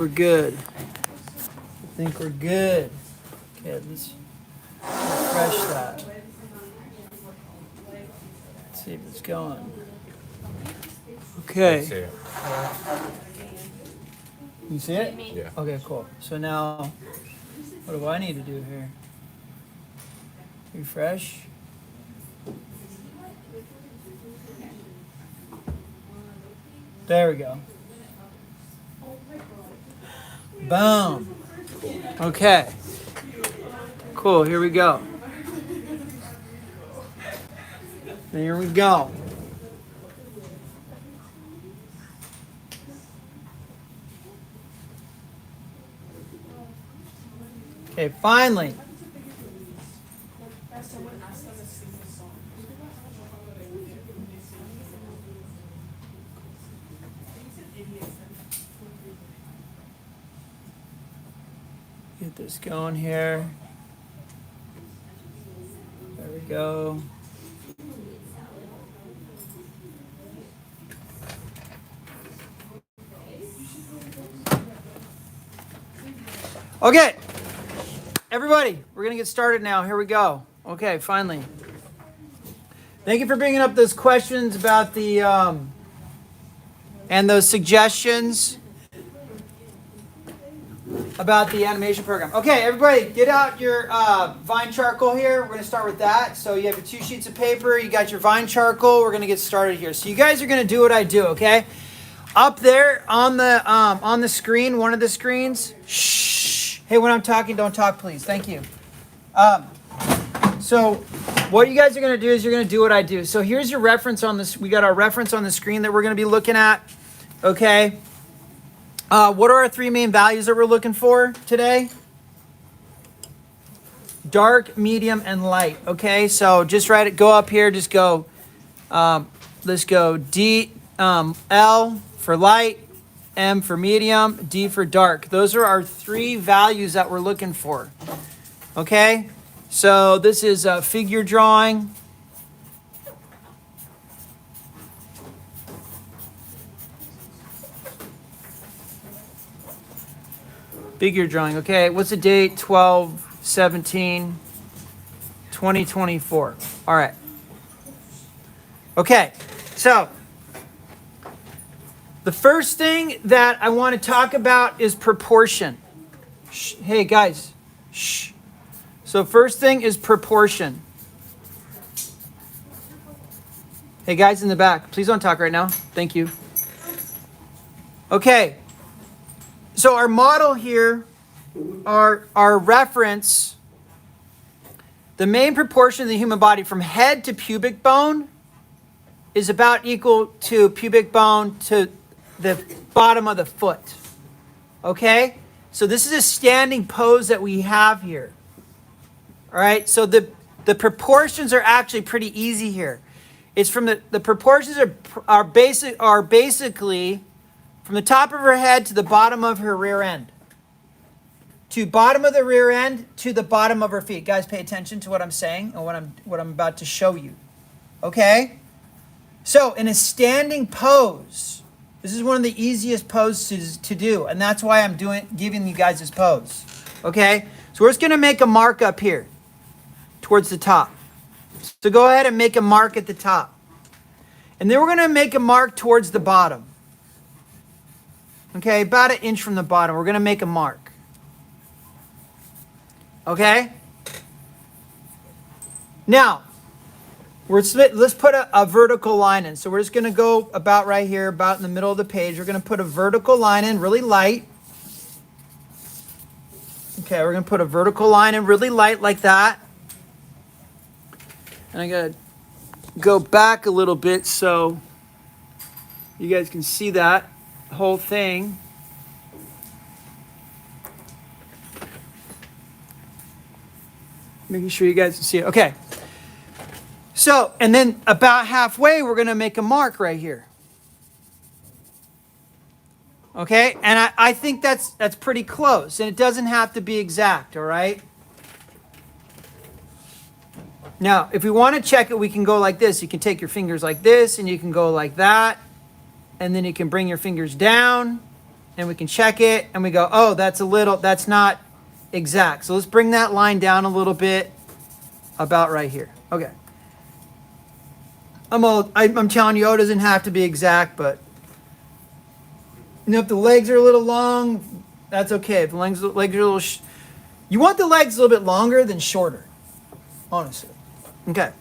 We're good. I think we're good. Okay, let's refresh that. Let's see if it's going. Okay. You see it? Yeah. Okay, cool. So now, what do I need to do here? Refresh. There we go. Boom. Okay. Cool, here we go. Here we go. Okay, finally. Get this going here. There we go. Okay, everybody, we're gonna get started now. Here we go. Okay, finally. Thank you for bringing up those questions about the and those suggestions about the animation program. Okay, everybody, get out your Vine charcoal here. We're going to start with that. So you have your 2 sheets of paper. You got your Vine charcoal. We're going to get started here. So you guys are going to do what I do, okay? Up there on the screen, one of the screens. Shh. Hey, when I'm talking, don't talk, please. Thank you. So what you guys are going to do is you're going to do what I do. So here's your reference on this. We got our reference on the screen that we're going to be looking at, okay? What are our 3 main values that we're looking for today? Dark, medium, and light. Okay, so just write it. Go up here. Just go. Let's go. L for light, M for medium, D for dark. Those are our 3 values that we're looking for. Okay, so this is a figure drawing. Figure drawing, okay. What's the date? 12/17/2024. All right. Okay, so the first thing that I want to talk about is proportion. Shh. Hey, guys. Shh. So first thing is proportion. Hey, guys in the back, please don't talk right now. Thank you. Okay. So our model here, our reference, the main proportion of the human body from head to pubic bone is about equal to pubic bone to the bottom of the foot. Okay? So this is a standing pose that we have here. All right? So the proportions are actually pretty easy here. It's from the proportions are basically from the top of her head to the bottom of her rear end. To bottom of the rear end to the bottom of her feet. Guys, pay attention to what I'm saying and what I'm about to show you. Okay? So in a standing pose, this is one of the easiest poses to do, and that's why I'm giving you guys this pose. Okay? So we're just going to make a mark up here towards the top. So go ahead and make a mark at the top. And then we're going to make a mark towards the bottom. Okay, about 1 inch from the bottom, we're going to make a mark. Okay? Now, let's put a vertical line in. So we're just going to go about right here, about in the middle of the page. We're going to put a vertical line in, really light. Okay, we're going to put a vertical line in, really light like that. And I got to go back a little bit so you guys can see that whole thing. Making sure you guys can see it. Okay. So, and then about halfway, we're going to make a mark right here. Okay? And I think that's pretty close. And it doesn't have to be exact, all right? Now, if we want to check it, we can go like this. You can take your fingers like this, and you can go like that. And then you can bring your fingers down, and we can check it, and we go, oh, that's not exact. So let's bring that line down a little bit, about right here. Okay. I'm telling you, it doesn't have to be exact, but if the legs are a little long, that's okay. If the legs are a little, you want the legs a little bit longer than shorter, honestly. Okay.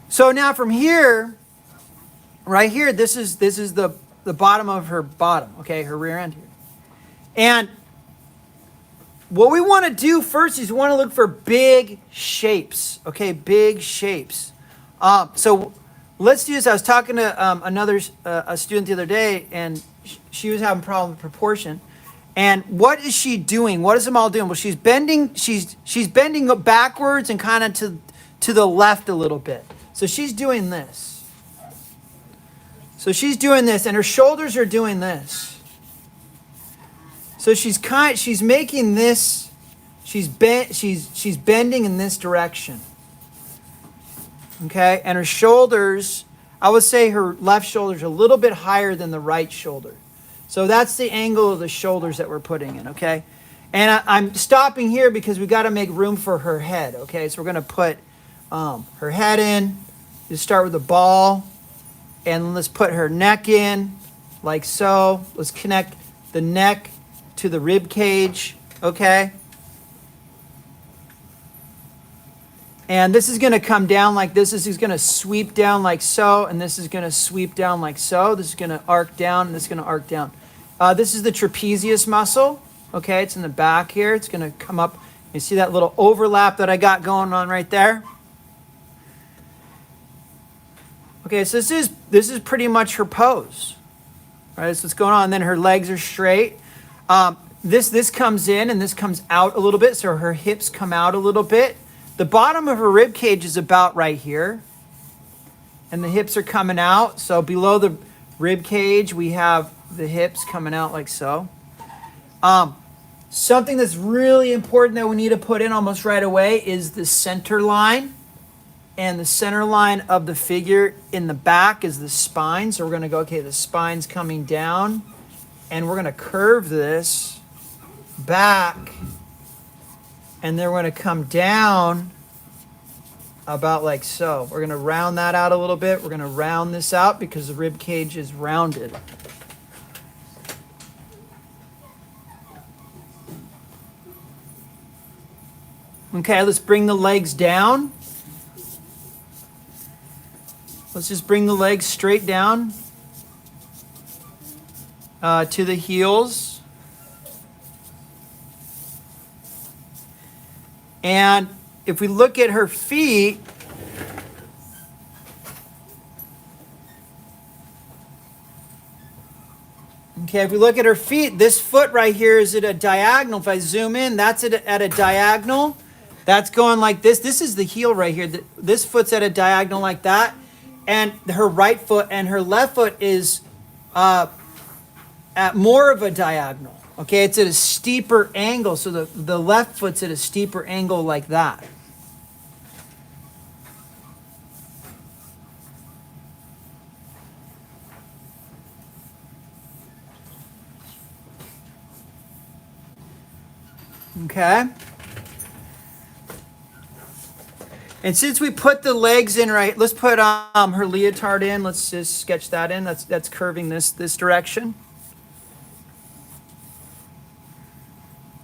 So now from here, right here, this is the bottom of her bottom, okay, her rear end here. And what we want to do first is we want to look for big shapes, okay, big shapes. So let's do this. I was talking to a student the other day, and she was having a problem with proportion. And what is she doing? What is them all doing? Well, she's bending. She's bending backwards and kind of to the left a little bit. So she's doing this. So she's doing this, and her shoulders are doing this. So she's making this. She's bending in this direction. Okay, and her shoulders, I would say her left shoulder is a little bit higher than the right shoulder. So that's the angle of the shoulders that we're putting in, okay? And I'm stopping here because we got to make room for her head, okay? So we're going to put her head in. Just start with the ball, and let's put her neck in, like so. Let's connect the neck to the rib cage, okay? And this is going to come down like this. This is going to sweep down like so, and this is going to sweep down like so. This is going to arc down, and this is going to arc down. This is the trapezius muscle. Okay, it's in the back here. It's going to come up. You see that little overlap that I got going on right there? Okay, so this is pretty much her pose. Right, that's what's going on. And then her legs are straight. This comes in and this comes out a little bit, so her hips come out a little bit. The bottom of her rib cage is about right here, and the hips are coming out. So below the rib cage, we have the hips coming out like so. Something that's really important that we need to put in almost right away is the center line. And the center line of the figure in the back is the spine. So we're going to go, okay, the spine's coming down, and we're going to curve this back, and then we're going to come down about like so. We're going to round that out a little bit. We're going to round this out because the rib cage is rounded. Okay, let's bring the legs down. Let's just bring the legs straight down to the heels. And if we look at her feet, okay, if we look at her feet, this foot right here is at a diagonal. If I zoom in, that's at a diagonal. That's going like this. This is the heel right here. This foot's at a diagonal like that. And her right foot and her left foot is at more of a diagonal. Okay, it's at a steeper angle. So the left foot's at a steeper angle like that. Okay. And since we put the legs in right, let's put her leotard in. Let's just sketch that in. That's curving this direction.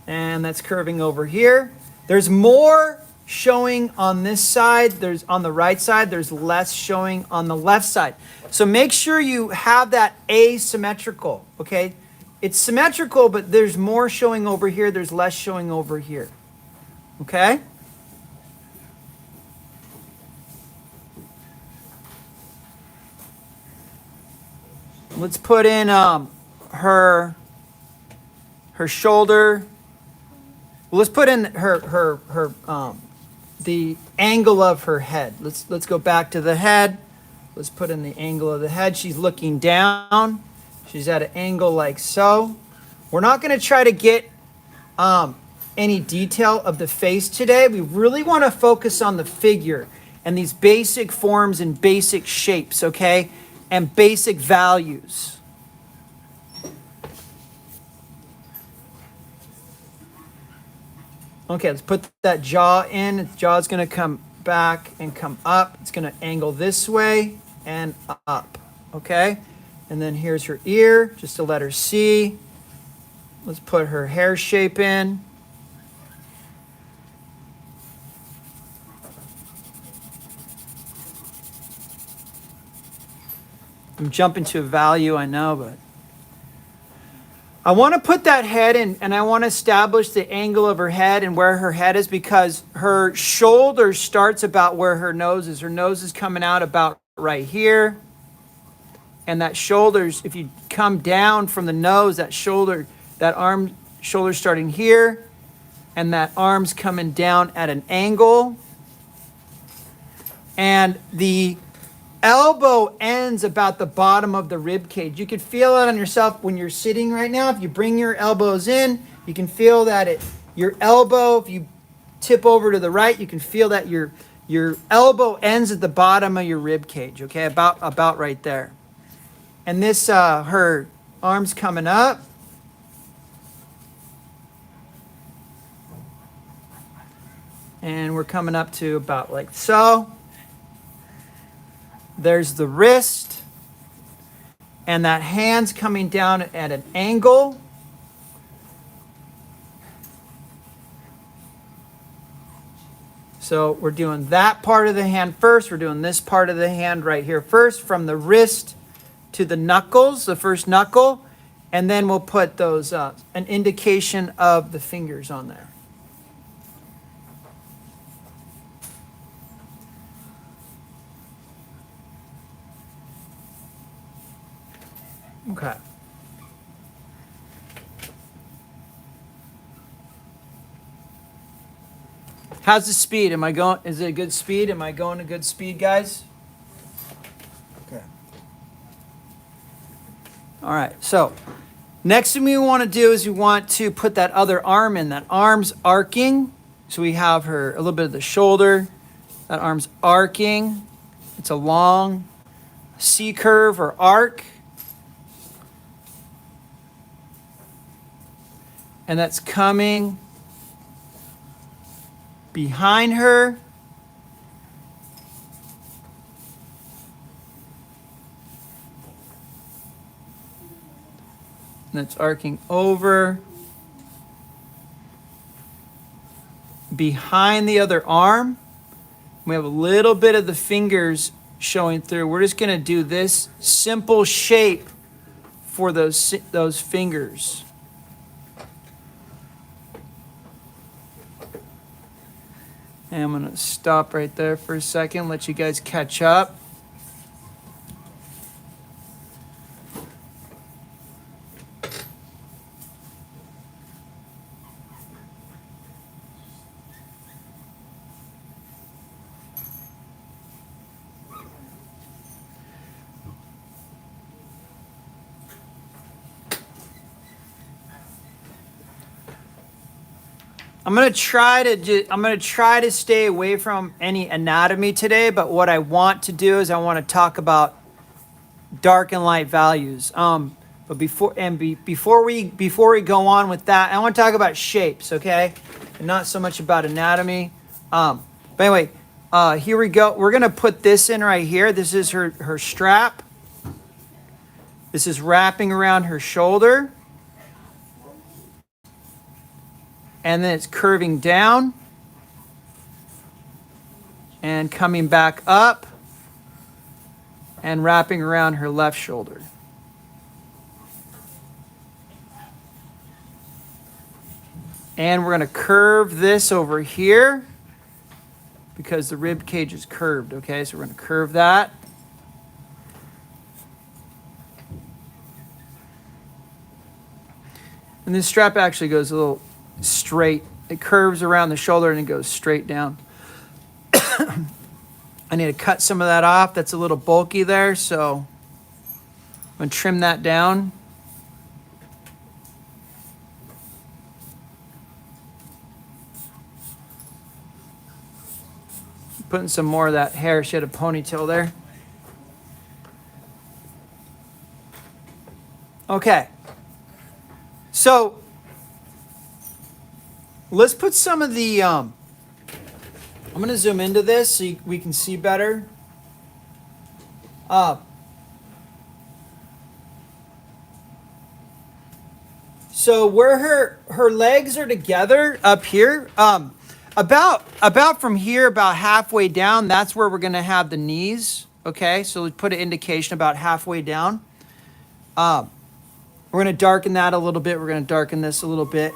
And that's curving over here. There's more showing on this side. There's on the right side. There's less showing on the left side. So make sure you have that asymmetrical, okay? It's symmetrical, but there's more showing over here. There's less showing over here, okay? Let's put in her shoulder. Well, let's put in her the angle of her head. Let's go back to the head. Let's put in the angle of the head. She's looking down. She's at an angle like so. We're not going to try to get any detail of the face today. We really want to focus on the figure and these basic forms and basic shapes, okay? And basic values. Okay, let's put that jaw in. Its jaw's going to come back and come up. It's going to angle this way and up. Okay? And then here's her ear, just a letter C. Let's put her hair shape in. I'm jumping to a value, I know, but I want to put that head in, and I want to establish the angle of her head and where her head is, because her shoulder starts about where her nose is. Her nose is coming out about right here. And that shoulder's, if you come down from the nose, that shoulder, that arm, shoulder starting here, and that arm's coming down at an angle. And the elbow ends about the bottom of the rib cage. You can feel it on yourself when you're sitting right now. If you bring your elbows in, you can feel that your elbow, if you tip over to the right, you can feel that your elbow ends at the bottom of your rib cage, okay? About right there. And this, her arms coming up. And we're coming up to about like so. There's the wrist, and that hand's coming down at an angle. So we're doing that part of the hand first. We're doing this part of the hand right here first, from the wrist to the knuckles, the first knuckle, and then we'll put those, an indication of the fingers on there. Okay. How's the speed? Is it a good speed? Am I going a good speed, guys? Okay. All right. So, next thing we want to do is we want to put that other arm in. That arm's arcing. So we have her, a little bit of the shoulder. That arm's arcing. It's a long C curve or arc. And that's coming behind her. And it's arcing over behind the other arm. We have a little bit of the fingers showing through. We're just going to do this simple shape for those fingers. And I'm going to stop right there for a second, let you guys catch up. I'm gonna try to stay away from any anatomy today, but what I want to do is I want to talk about dark and light values. But before we go on with that, I want to talk about shapes, okay, and not so much about anatomy. But anyway, here we go. We're gonna put this in right here. This is her strap. This is wrapping around her shoulder. And then it's curving down and coming back up and wrapping around her left shoulder. And we're going to curve this over here because the rib cage is curved, okay? So we're going to curve that. And this strap actually goes a little straight. It curves around the shoulder and it goes straight down. I need to cut some of that off. That's a little bulky there, so I'm going to trim that down. Putting some more of that hair. She had a ponytail there. Okay. So let's put some of the, I'm going to zoom into this so we can see better. So where her legs are together up here, about from here, about halfway down, that's where we're going to have the knees. Okay, so we put an indication about halfway down. We're going to darken that a little bit. We're going to darken this a little bit.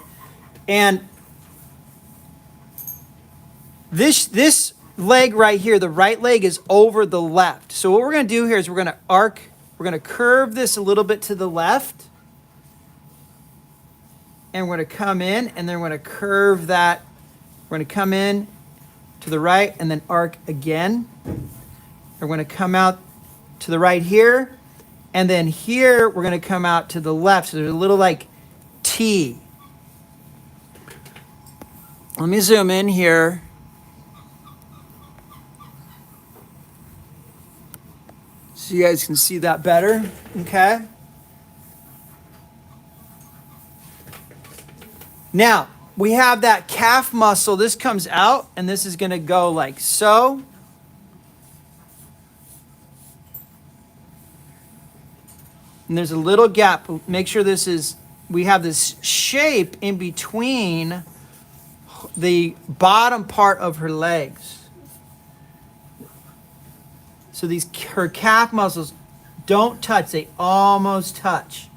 And this leg right here, the right leg is over the left. So what we're going to do here is we're going to curve this a little bit to the left. And we're going to come in, and then we're going to curve that. We're going to come in to the right and then arc again. We're going to come out to the right here. And then here, we're going to come out to the left. So there's a little like T. Let me zoom in here. So you guys can see that better. Okay. Now, we have that calf muscle. This comes out, and this is going to go like so. And there's a little gap. Make sure we have this shape in between the bottom part of her legs. So her calf muscles don't touch. They almost touch.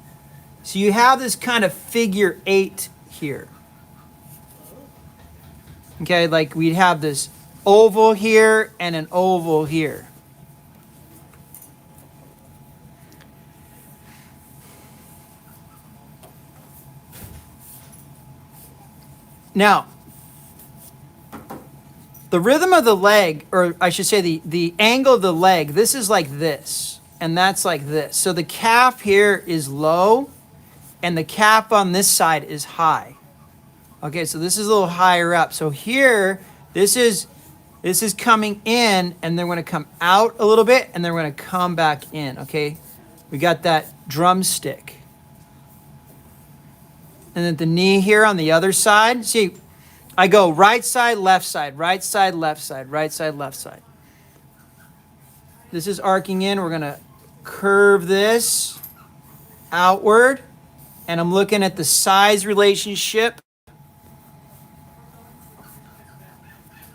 So you have this kind of figure 8 here. Okay, like we'd have this oval here and an oval here. Now, the rhythm of the leg, or I should say the angle of the leg, this is like this, and that's like this. So the calf here is low, and the calf on this side is high. Okay, so this is a little higher up. So here, this is coming in, and then we're going to come out a little bit, and then we're going to come back in, okay? We got that drumstick. And then the knee here on the other side. See, I go right side, left side, right side, left side, right side, left side. This is arcing in. We're going to curve this outward, and I'm looking at the size relationship.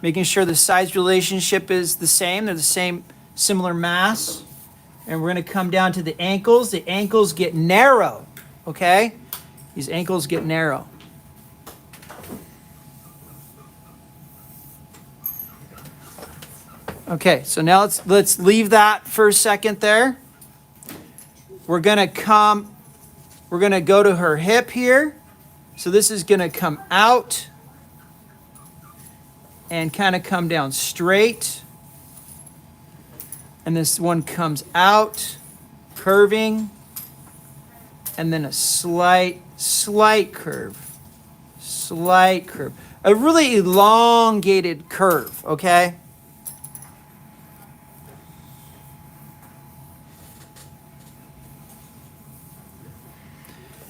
Making sure the size relationship is the same. They're the same, similar mass. And we're going to come down to the ankles. The ankles get narrow, okay? These ankles get narrow. Okay, so now let's leave that for a second there. We're going to go to her hip here. So this is going to come out and kind of come down straight. And this one comes out, curving, and then a slight curve. Slight curve. A really elongated curve, okay?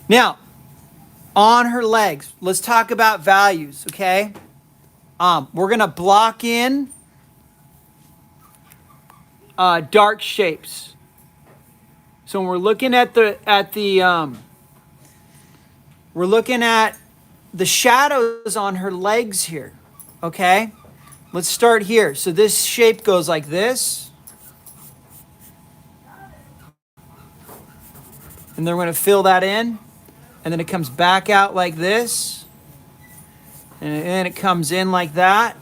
Now, on her legs, let's talk about values, okay? We're going to block in dark shapes. So when we're looking at we're looking at the shadows on her legs here, okay? Let's start here. So this shape goes like this. And then we're going to fill that in. And then it comes back out like this. And then it comes in like that.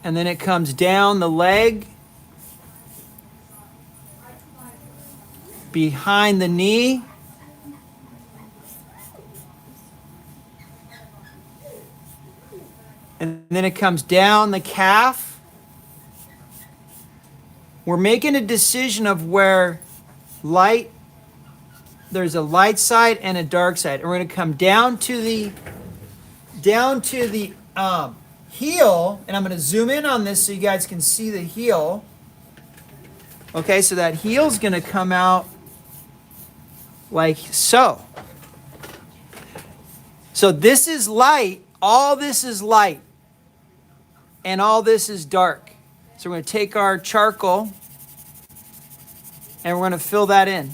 And then it comes down the leg. Behind the knee. And then it comes down the calf. We're making a decision of where there's a light side and a dark side. And we're going to come down to the heel, and I'm going to zoom in on this so you guys can see the heel. Okay, so that heel's going to come out like so. So this is light, all this is light and all this is dark. So we're going to take our charcoal and we're going to fill that in.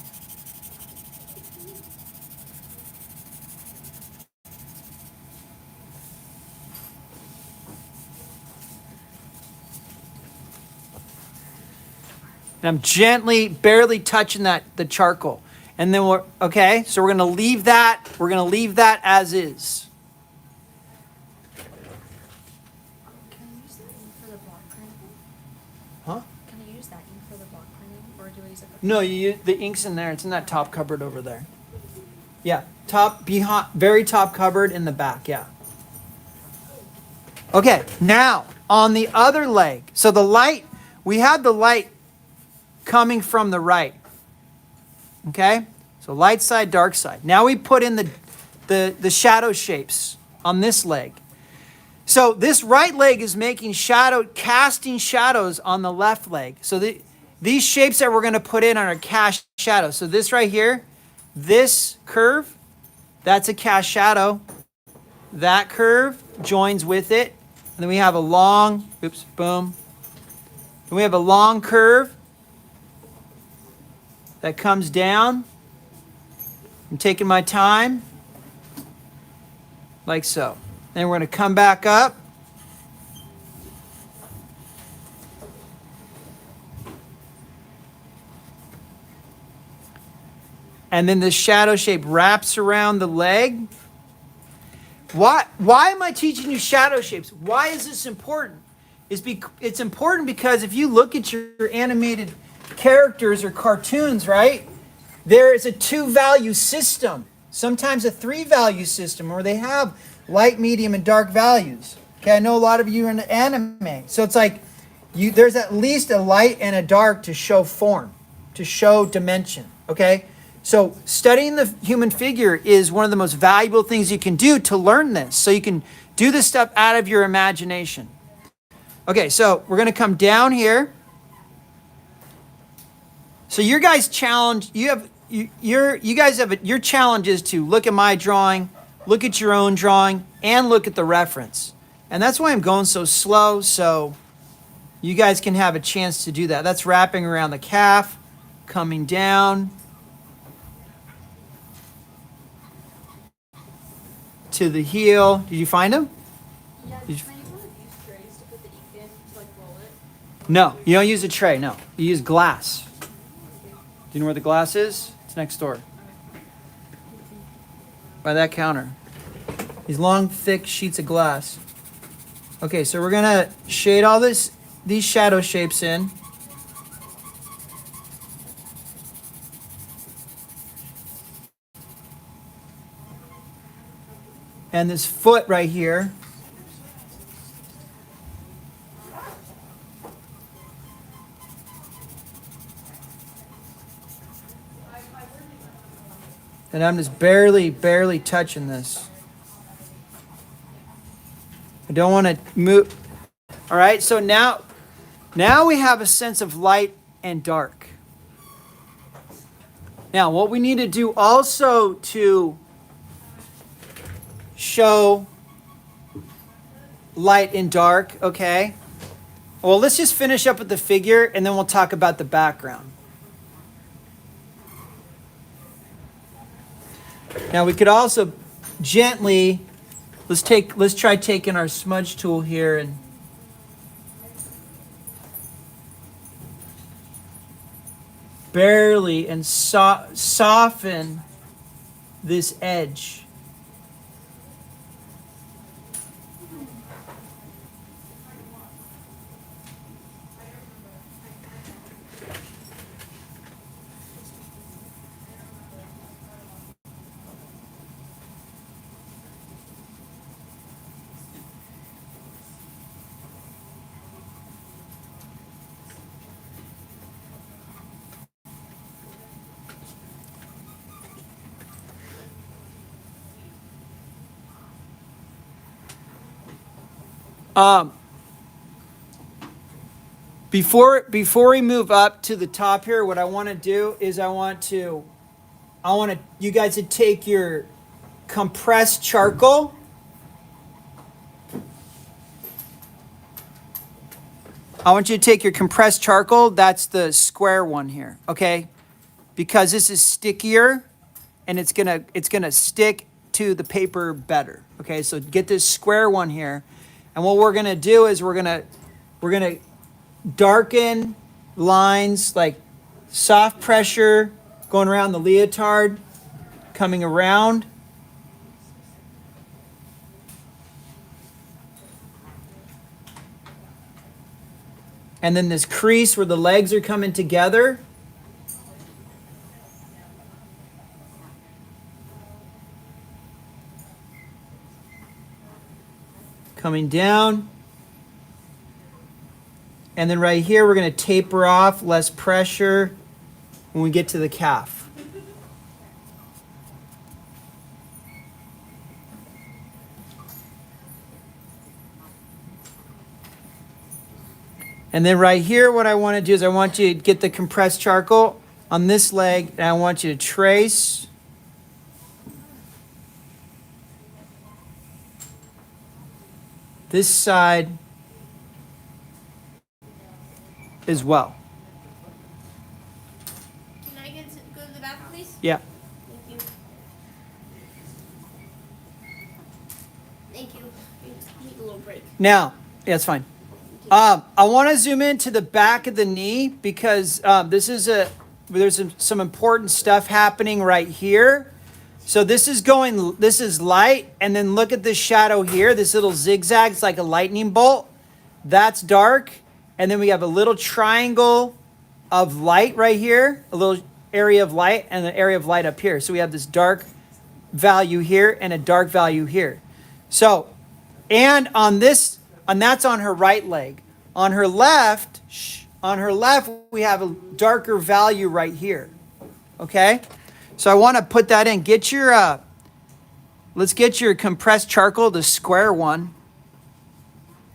And I'm gently, barely touching the charcoal. And then we're going to leave that as is. Can I use that ink for the block printing? Huh? Can I use that ink for the block printing, or do I use it for No, the ink's in there. It's in that top cupboard over there. Yeah, very top cupboard in the back, yeah. Okay, now on the other leg. So we had the light coming from the right. Okay? So light side, dark side. Now we put in the shadow shapes on this leg. So this right leg is casting shadows on the left leg. So these shapes that we're going to put in are cast shadows. So this right here, this curve, that's a cast shadow. That curve joins with it. And then we have a long, boom. And we have a long curve that comes down. I'm taking my time, like so. Then we're going to come back up. And then the shadow shape wraps around the leg. Why am I teaching you shadow shapes? Why is this important? It's important because if you look at your animated characters or cartoons, right? There is a 2-value system, sometimes a 3-value system, where they have light, medium, and dark values. Okay, I know a lot of you are into anime. So it's like there's at least a light and a dark to show form, to show dimension. Okay? So studying the human figure is one of the most valuable things you can do to learn this. So you can do this stuff out of your imagination. Okay, so we're going to come down here. So your guys' challenge, your challenge is to look at my drawing, look at your own drawing, and look at the reference. And that's why I'm going so slow, so you guys can have a chance to do that. That's wrapping around the calf, coming down to the heel. Did you find them? Yeah, can I use one of these trays to put the ink in to roll it? No, you don't use a tray, no. You use glass. Do you know where the glass is? It's next door. By that counter. These long, thick sheets of glass. Okay, so we're going to shade all these shadow shapes in. And this foot right here. And I'm just barely touching this. I don't want to move. All right, so now we have a sense of light and dark. Now, what we need to do also to show light and dark, okay? Well, let's just finish up with the figure and then we'll talk about the background. Now we could also gently, let's try taking our smudge tool here and barely and soften this edge. Before we move up to the top here, what I want to do is I want you guys to take your compressed charcoal I want you to take your compressed charcoal. That's the square one here, okay? Because this is stickier and it's gonna stick to the paper better. Okay, so get this square one here. And what we're gonna do is we're gonna darken lines like soft pressure going around the leotard, coming around. And then this crease where the legs are coming together. Coming down. And then right here, we're going to taper off, less pressure when we get to the calf. And then right here, what I want to do is I want you to get the compressed charcoal on this leg, and I want you to trace. This side as well. Can I go to the bathroom, please? Yeah. Thank you. Thank you. Need a little break. Now, yeah, it's fine. I want to zoom into the back of the knee because there's some important stuff happening right here. So this is light, and then look at this shadow here, this little zigzag, it's like a lightning bolt. That's dark, and then we have a little triangle of light right here, a little area of light, and an area of light up here. So we have this dark value here and a dark value here. So, and that's on her right leg. On her left, we have a darker value right here. Okay? So I want to put that in. Let's get your compressed charcoal, the square one.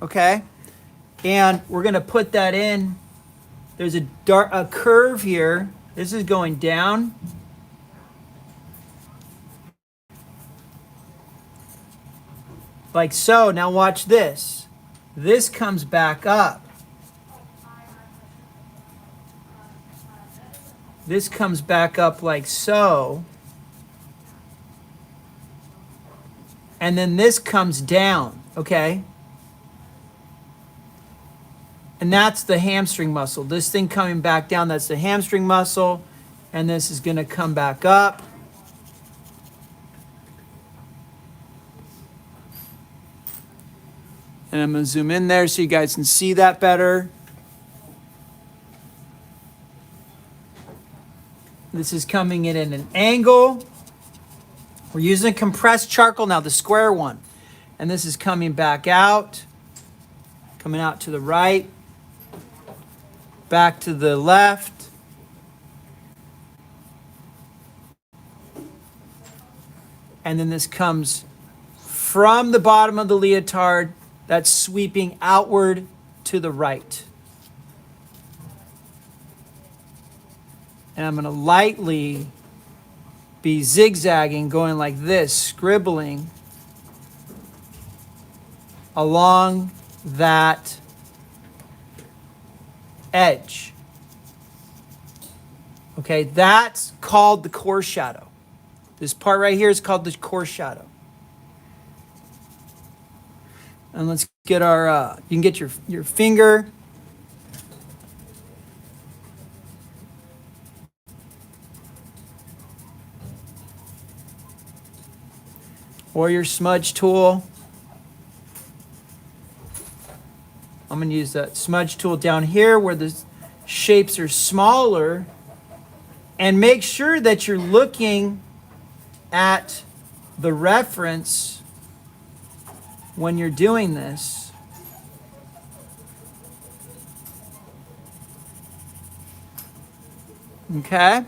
Okay? And we're going to put that in. There's a curve here. This is going down. Like so. Now watch this. This comes back up. This comes back up like so. And then this comes down, okay? And that's the hamstring muscle. This thing coming back down, that's the hamstring muscle. And this is going to come back up. And I'm going to zoom in there so you guys can see that better. This is coming in at an angle. We're using compressed charcoal now, the square one. And this is coming back out. Coming out to the right. Back to the left. And then this comes from the bottom of the leotard. That's sweeping outward to the right. And I'm going to lightly be zigzagging, going like this, scribbling along that edge. Okay, that's called the core shadow. This part right here is called the core shadow. And let's get our, you can get your finger. Or your smudge tool. I'm going to use that smudge tool down here where the shapes are smaller. And make sure that you're looking at the reference when you're doing this. Okay?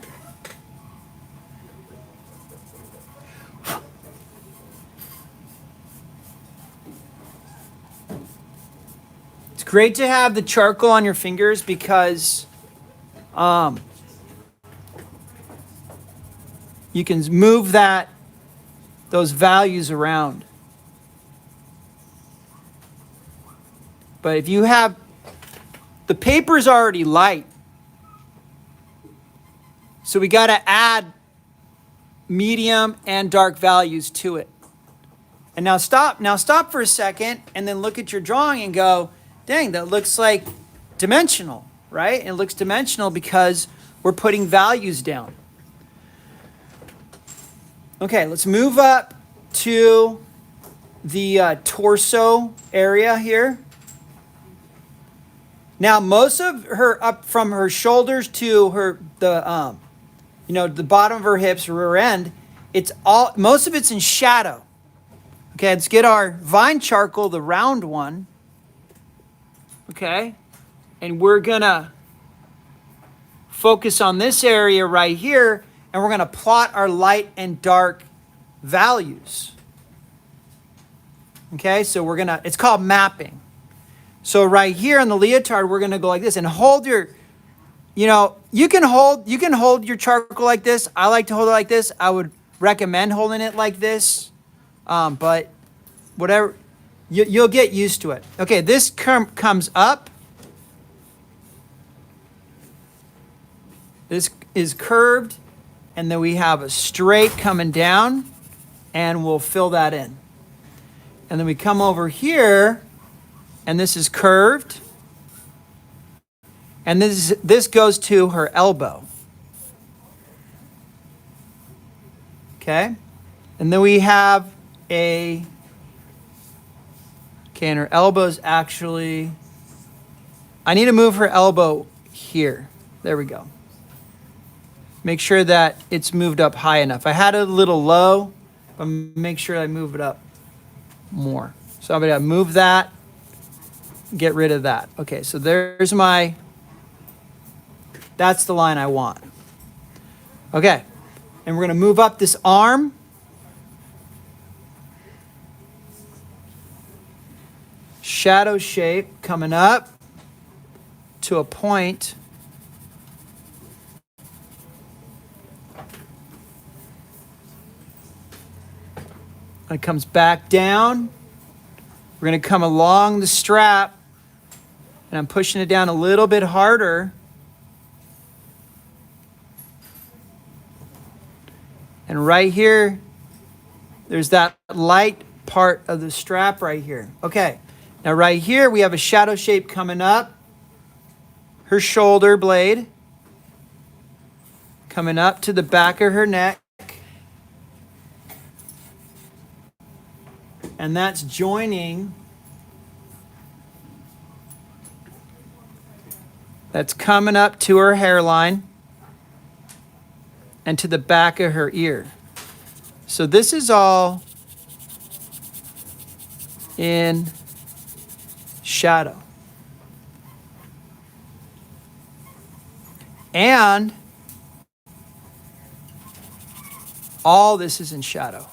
It's great to have the charcoal on your fingers because you can move those values around. But if you have the paper's already light. So we got to add medium and dark values to it. And now stop for a second and then look at your drawing and go, dang, that looks like dimensional, right? It looks dimensional because we're putting values down. Okay, let's move up to the torso area here. Now, most of her, up from her shoulders to the bottom of her hips, rear end, most of it's in shadow. Okay, let's get our vine charcoal, the round one. Okay, and we're gonna focus on this area right here, and we're gonna plot our light and dark values. Okay, so it's called mapping. So right here on the leotard, we're gonna go like this and hold your, you can hold your charcoal like this. I like to hold it like this. I would recommend holding it like this, but whatever, you'll get used to it. Okay, this comes up. This is curved, and then we have a straight coming down, and we'll fill that in. And then we come over here, and this is curved, and this goes to her elbow. Okay, and then we have and her elbow's actually, I need to move her elbow here. There we go. Make sure that it's moved up high enough. I had it a little low, but make sure I move it up more. So I'm going to move that, get rid of that. Okay, so that's the line I want. Okay, and we're going to move up this arm. Shadow shape coming up to a point. It comes back down. We're going to come along the strap, and I'm pushing it down a little bit harder. And right here, there's that light part of the strap right here. Okay, now right here, we have a shadow shape coming up. Her shoulder blade coming up to the back of her neck. And that's joining. That's coming up to her hairline and to the back of her ear. So this is all in shadow. And all this is in shadow.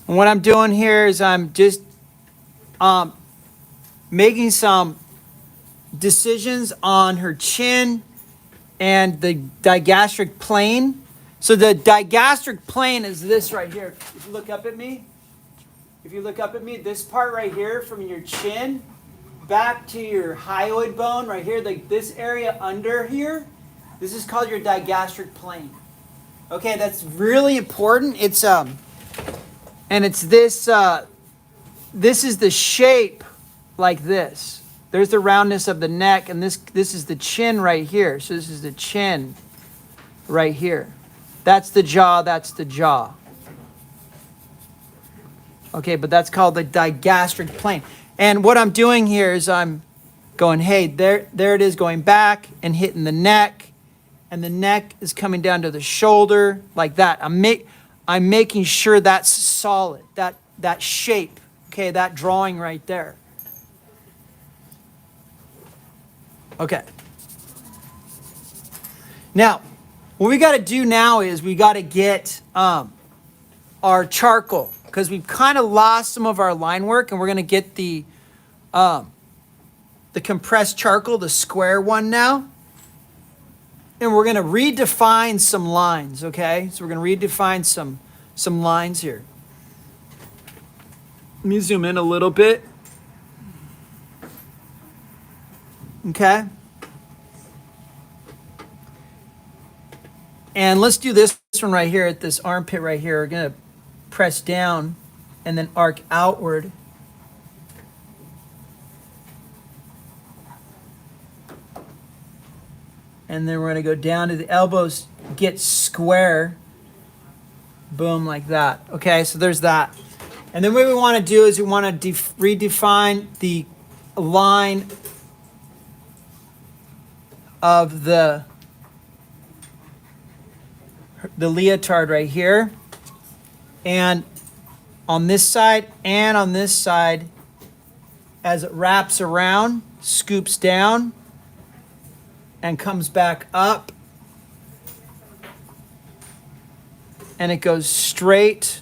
And what I'm doing here is I'm just making some decisions on her chin and the digastric plane. So the digastric plane is this right here. If you look up at me, this part right here from your chin back to your hyoid bone right here, like this area under here, this is called your digastric plane. Okay, that's really important. It's and it's this, this is the shape like this. There's the roundness of the neck, and this is the chin right here. So this is the chin right here. That's the jaw, that's the jaw. Okay, but that's called the digastric plane. And what I'm doing here is I'm going, hey, there it is, going back and hitting the neck, and the neck is coming down to the shoulder like that. I'm making sure that's solid. that shape, okay, that drawing right there. Okay. Now, what we got to do now is we got to get our charcoal, because we've kind of lost some of our line work, and we're going to get the compressed charcoal, the square one now. And we're going to redefine some lines, okay? So we're going to redefine some lines here. Let me zoom in a little bit. Okay? And let's do this one right here at this armpit right here. We're going to press down and then arc outward. And then we're going to go down to the elbows, get square. Boom, like that. Okay, so there's that. And then what we want to do is we want to redefine the line of the leotard right here. And on this side and on this side, as it wraps around, scoops down, and comes back up. And it goes straight.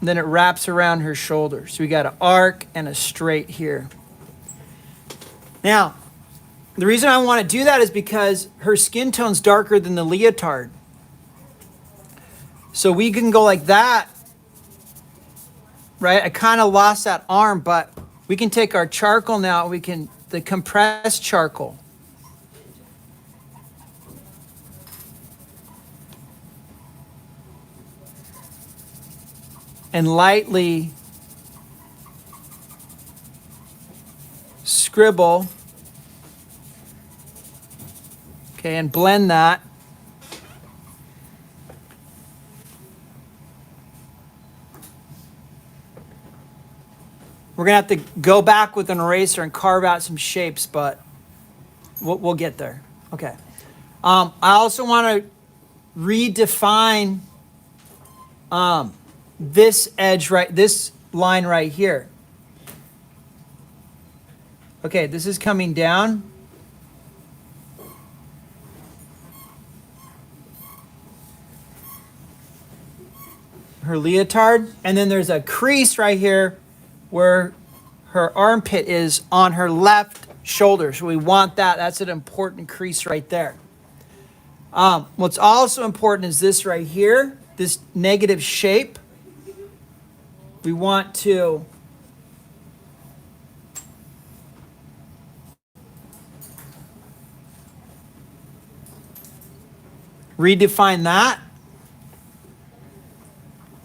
Then it wraps around her shoulder. So we got an arc and a straight here. Now, the reason I want to do that is because her skin tone's darker than the leotard. So we can go like that. Right? I kind of lost that arm, but we can take our charcoal now. The compressed charcoal. And lightly scribble. Okay, and blend that. We're going to have to go back with an eraser and carve out some shapes, but we'll get there. Okay. I also want to redefine this edge this line right here. Okay, this is coming down. Her leotard, and then there's a crease right here where her armpit is on her left shoulder. So we want that. That's an important crease right there. What's also important is this right here, this negative shape. We want to redefine that.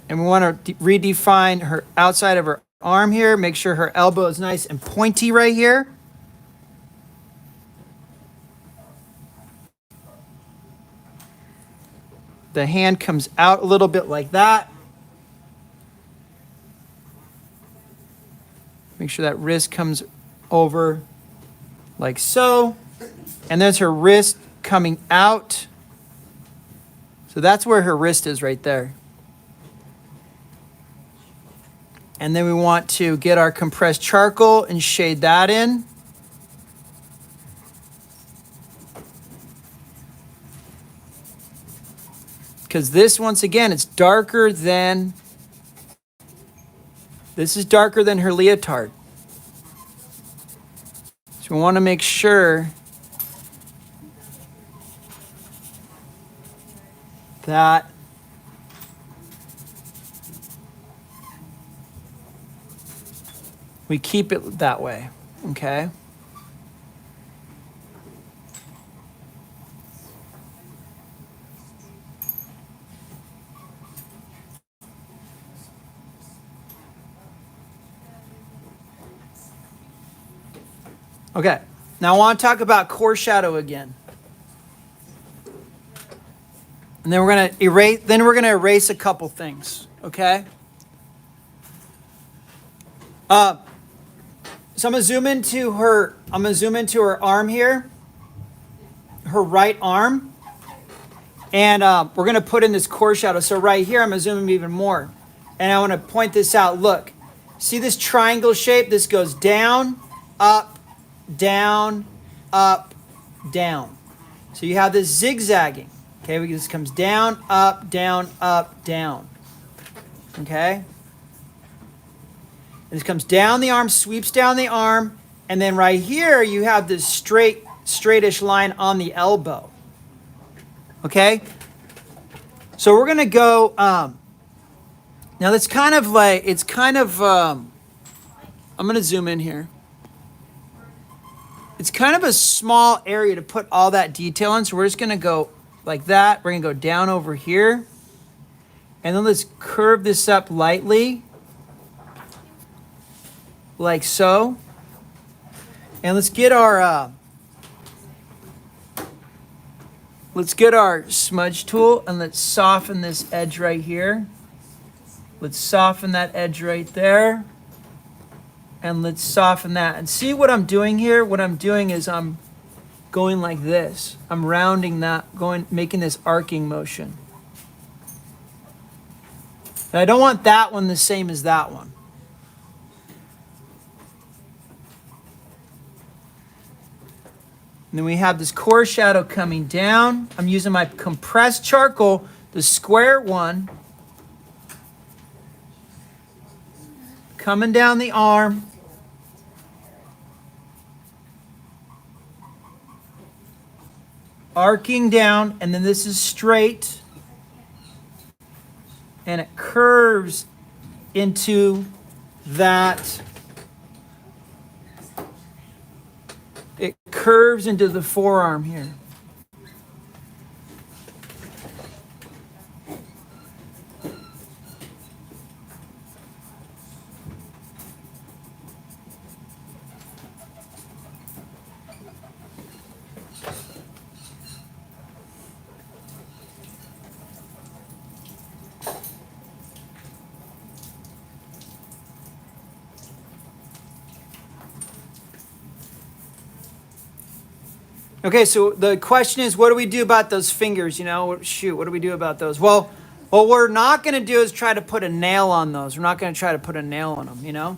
And we want to redefine her outside of her arm here. Make sure her elbow is nice and pointy right here. The hand comes out a little bit like that. Make sure that wrist comes over like so. And there's her wrist coming out. So that's where her wrist is right there. And then we want to get our compressed charcoal and shade that in. Because this, once again, it's darker than, this is darker than her leotard. So we want to make sure that we keep it that way, okay? Okay, now I want to talk about core shadow again. And then we're going to erase a couple things, okay? So I'm gonna zoom into her arm here, her right arm, and we're gonna put in this core shadow. So right here, I'm gonna zoom in even more. And I want to point this out. Look, see this triangle shape? This goes down, up, down, up, down. So you have this zigzagging. Okay, this comes down, up, down, up, down. Okay? This comes down the arm, sweeps down the arm, and then right here you have this straightish line on the elbow. Okay? So we're going to go, now that's kind of like, I'm going to zoom in here. It's kind of a small area to put all that detail in, so we're just going to go like that. We're going to go down over here. And then let's curve this up lightly. Like so. And let's get our smudge tool and let's soften this edge right here. Let's soften that edge right there. And let's soften that. And see what I'm doing here? What I'm doing is I'm going like this. I'm rounding that, making this arcing motion. And I don't want that one the same as that one. And then we have this core shadow coming down. I'm using my compressed charcoal, the square one. Coming down the arm. Arcing down, and then this is straight. And it curves into that. It curves into the forearm here. Okay, so the question is, what do we do about those fingers? You know, shoot, what do we do about those? Well, what we're not going to do is try to put a nail on those. We're not going to try to put a nail on them, you know?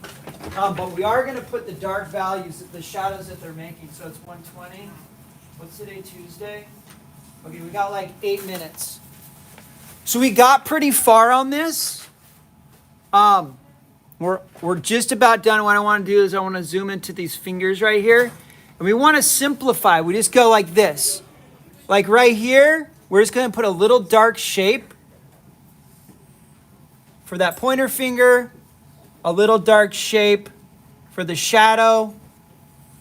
But we are going to put the dark values, the shadows that they're making. So it's 1:20. What's today, Tuesday? Okay, we got like 8 minutes. So we got pretty far on this. We're just about done. What I want to do is I want to zoom into these fingers right here. And we want to simplify. We just go like this. Like right here, we're just going to put a little dark shape for that pointer finger, a little dark shape for the shadow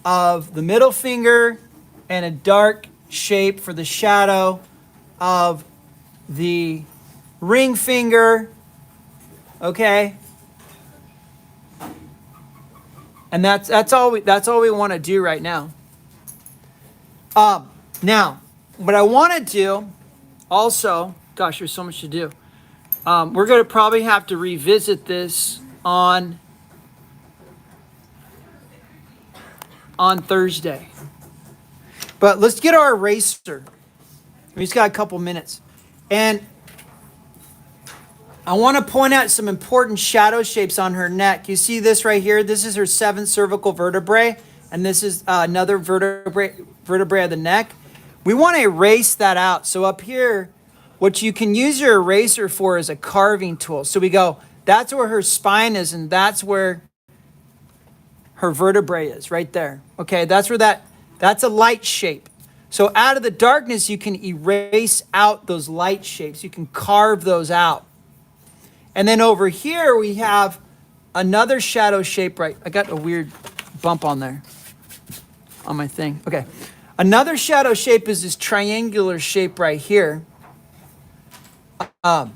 of the middle finger, and a dark shape for the shadow of the ring finger. Okay? And that's all we want to do right now. Now, what I want to do also, gosh, there's so much to do. We're going to probably have to revisit this on Thursday. But let's get our eraser. We just got a couple minutes. And I want to point out some important shadow shapes on her neck. You see this right here? This is her 7th cervical vertebrae, and this is another vertebrae of the neck. We want to erase that out. So up here, what you can use your eraser for is a carving tool. So we go, that's where her spine is, and that's where her vertebrae is, right there. Okay, that's a light shape. So out of the darkness, you can erase out those light shapes. You can carve those out. And then over here, we have another shadow shape, right? I got a weird bump on there, on my thing. Okay. Another shadow shape is this triangular shape right here of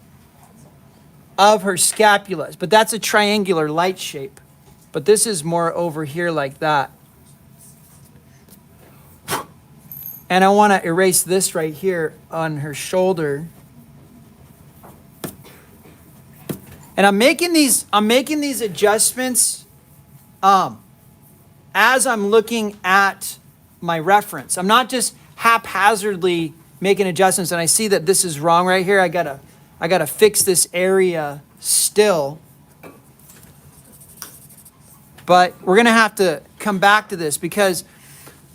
her scapulas. But that's a triangular light shape. But this is more over here like that. And I want to erase this right here on her shoulder. And I'm making these adjustments as I'm looking at my reference. I'm not just haphazardly making adjustments and I see that this is wrong right here. I gotta fix this area still. But we're going to have to come back to this because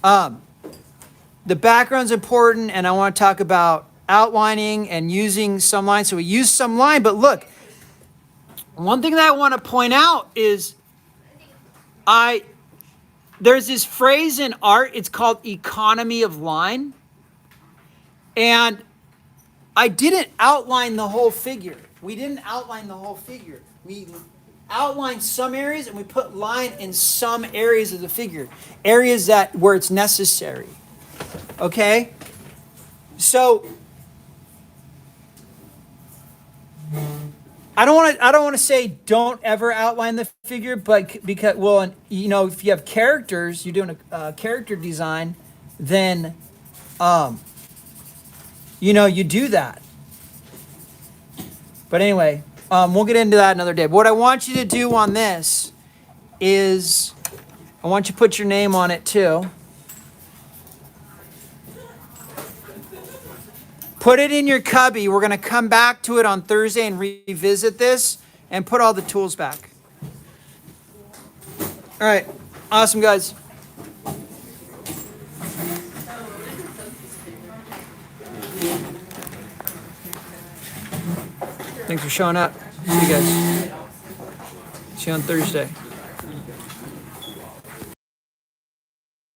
the background's important, and I want to talk about outlining and using some line. So we use some line, but look, one thing that I want to point out is there's this phrase in art, it's called economy of line. And I didn't outline the whole figure. We didn't outline the whole figure. We outlined some areas and we put line in some areas of the figure. Areas where it's necessary. Okay? So I don't want to say don't ever outline the figure, but because if you have characters, you're doing a character design, then you do that. But anyway, we'll get into that another day. But what I want you to do on this is I want you to put your name on it too. Put it in your cubby. We're going to come back to it on Thursday and revisit this and put all the tools back. All right. Awesome, guys. Thanks for showing up. See you guys. See you on Thursday.